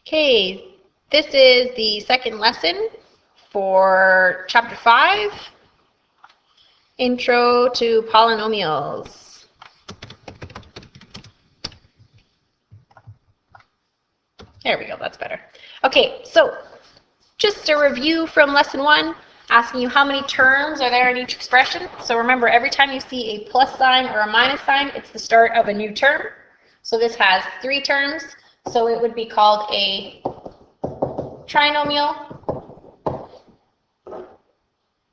Okay, this is the second lesson for Chapter 5, Intro to Polynomials. There we go, that's better. Okay, so just a review from Lesson 1, asking you how many terms are there in each expression. So remember, every time you see a plus sign or a minus sign, it's the start of a new term. So this has 3 terms, so it would be called a trinomial.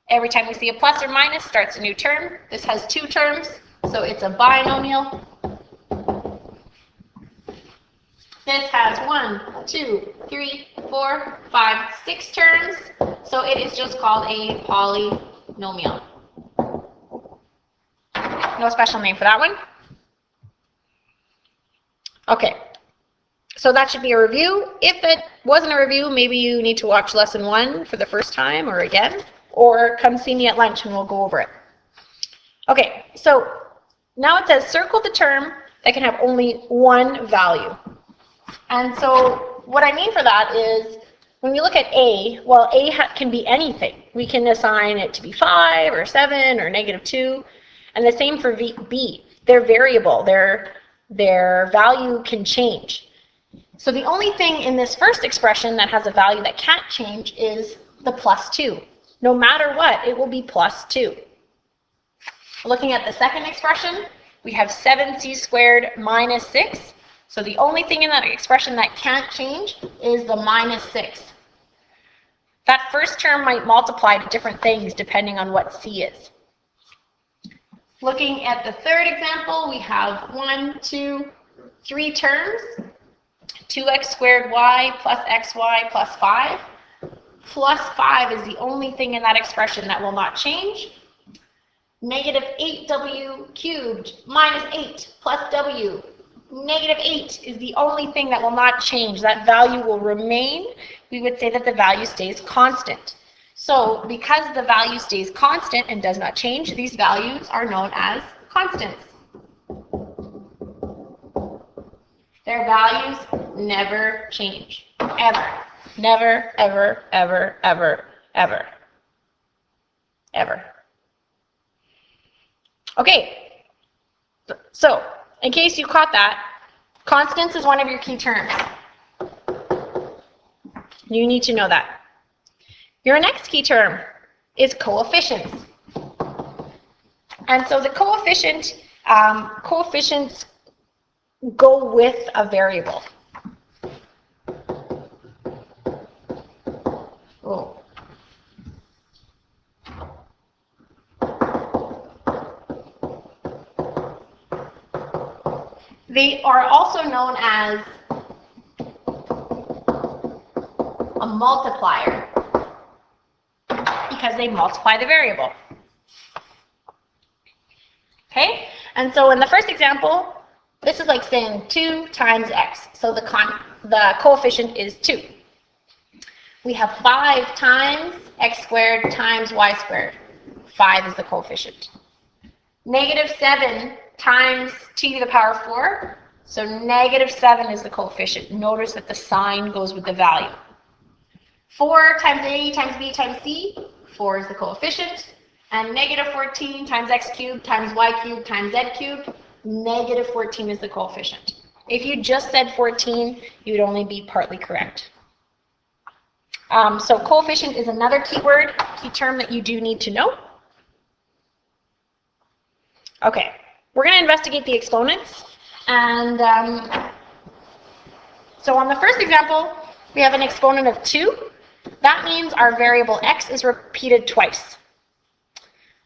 Every time we see a plus or minus, starts a new term. This has 2 terms, so it's a binomial. This has 1, 2, 3, 4, 5, 6 terms, so it is just called a polynomial. No special name for that one. Okay, so that should be a review. If it wasn't a review, maybe you need to watch Lesson 1 for the first time or again, or come see me at lunch and we'll go over it. Okay, so now it says circle the term that can have only one value. And so what I mean for that is when we look at A, well, A can be anything. We can assign it to be 5 or 7 or -2. And the same for B. They're variable. Their value can change. So the only thing in this first expression that has a value that can't change is the +2. No matter what, it will be +2. Looking at the second expression, we have 7c squared minus 6. So the only thing in that expression that can't change is the -6. That first term might multiply to different things depending on what c is. Looking at the third example, we have 1, 2, 3 terms. 2x squared y plus xy plus 5. Plus 5 is the only thing in that expression that will not change. -8w cubed minus 8 plus w. -8 is the only thing that will not change. That value will remain. We would say that the value stays constant. So because the value stays constant and does not change, these values are known as constants. Their values never change, ever. Never, ever, ever, ever, ever, ever. Okay, so in case you caught that, constants is one of your key terms. You need to know that. Your next key term is coefficients. And so the coefficients go with a variable. Oh. They are also known as a multiplier because they multiply the variable. Okay? And so in the first example, this is like saying 2 times x. So the coefficient is 2. We have 5 times x squared times y squared. 5 is the coefficient. -7 times t to the power 4. So -7 is the coefficient. Notice that the sign goes with the value. 4 times a times b times c. 4 is the coefficient. And -14 times x cubed times y cubed times z cubed. -14 is the coefficient. If you just said 14, you'd only be partly correct. So coefficient is another keyword, key term that you do need to know. Okay, we're going to investigate the exponents. And so on the first example, we have an exponent of 2. That means our variable x is repeated twice.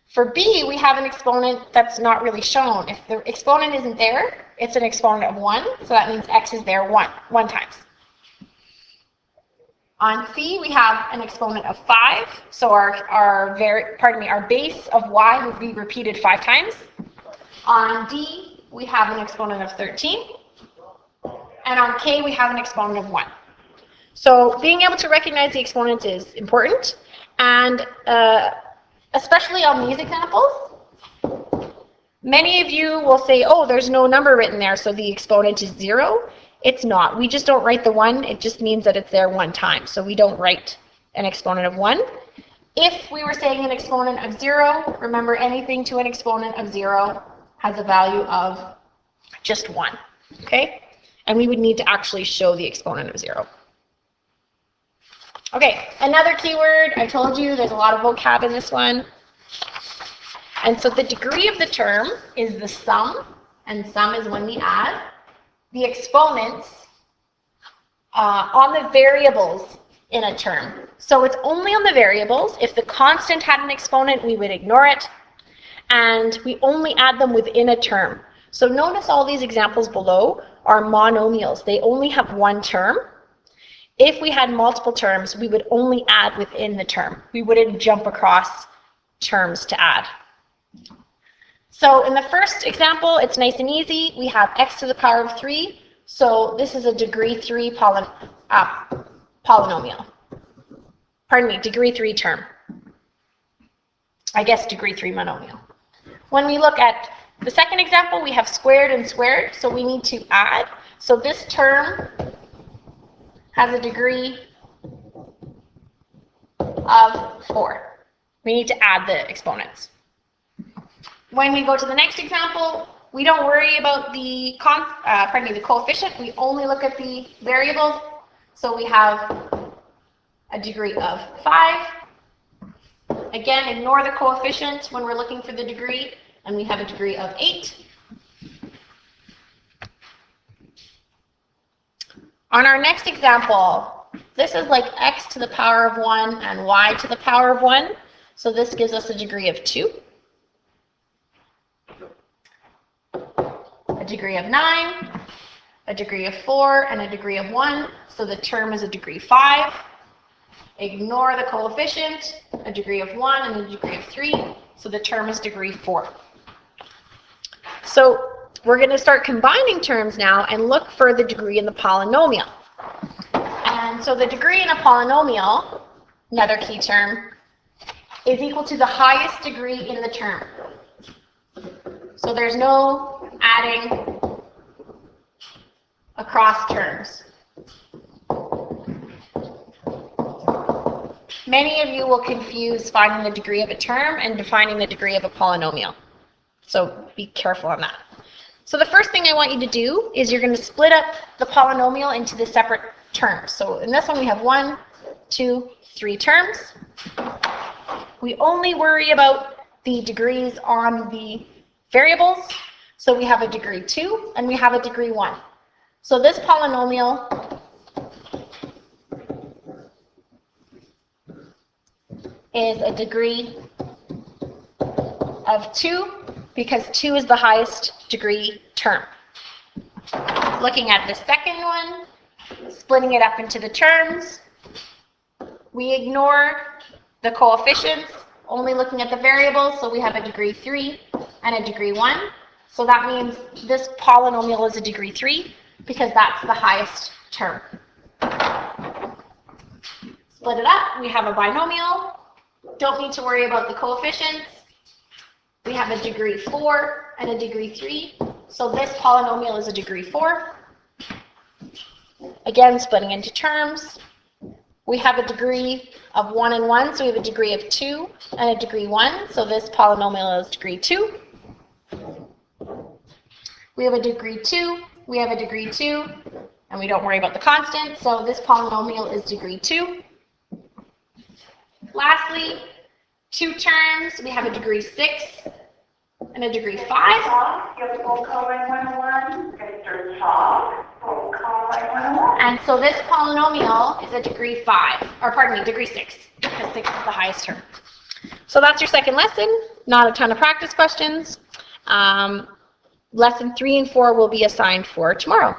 For b, we have an exponent that's not really shown. If the exponent isn't there, it's an exponent of 1, so that means x is there one times. On c, we have an exponent of 5, so our base of y would be repeated 5 times. On d, we have an exponent of 13, and on k, we have an exponent of 1. So being able to recognize the exponents is important, and especially on these examples, many of you will say, oh, there's no number written there, so the exponent is 0. It's not. We just don't write the 1. It just means that it's there one time. So we don't write an exponent of 1. If we were saying an exponent of 0, remember anything to an exponent of 0 has a value of just 1. Okay? And we would need to actually show the exponent of 0. Okay, another keyword. I told you there's a lot of vocab in this one. And so the degree of the term is the sum, and sum is when we add the exponents on the variables in a term. So it's only on the variables. If the constant had an exponent, we would ignore it. And we only add them within a term. So notice all these examples below are monomials. They only have one term. If we had multiple terms, we would only add within the term. We wouldn't jump across terms to add. So in the first example, it's nice and easy. We have x to the power of 3. So this is a degree 3 polynomial. Pardon me, degree 3 term. I guess degree 3 monomial. When we look at the second example, we have squared and squared, so we need to add. So this term has a degree of 4. We need to add the exponents. When we go to the next example, we don't worry about the coefficient. We only look at the variables. So we have a degree of 5. Again, ignore the coefficient when we're looking for the degree, and we have a degree of 8. On our next example, this is like x to the power of 1 and y to the power of 1. So this gives us a degree of 2. A degree of 9, a degree of 4, and a degree of 1. So the term is a degree 5. Ignore the coefficient, a degree of 1 and a degree of 3. So the term is degree 4. So we're going to start combining terms now and look for the degree in the polynomial. And so the degree in a polynomial, another key term, is equal to the highest degree in the term. So there's no adding across terms. Many of you will confuse finding the degree of a term and defining the degree of a polynomial. So be careful on that. So the first thing I want you to do is you're going to split up the polynomial into the separate terms. So in this one we have 1, 2, 3 terms. We only worry about the degrees on the variables. So we have a degree 2 and we have a degree 1. So this polynomial is a degree of 2 because 2 is the highest degree term. Looking at the second one, splitting it up into the terms, we ignore the coefficients, only looking at the variables, so we have a degree 3 and a degree 1. So that means this polynomial is a degree 3 because that's the highest term. Split it up, we have a binomial. Don't need to worry about the coefficients. We have a degree 4 and a degree 3. So this polynomial is a degree 4. Again, splitting into terms. We have a degree of 1 and 1, so we have a degree of 2 and a degree 1. So this polynomial is degree 2. We have a degree 2, we have a degree 2, and we don't worry about the constant. So this polynomial is degree 2. Lastly, 2 terms, we have a degree 6 and a degree 5. And so this polynomial is a degree 5, or pardon me, degree 6, because 6 is the highest term. So that's your second lesson. Not a ton of practice questions. Lesson 3 and 4 will be assigned for tomorrow.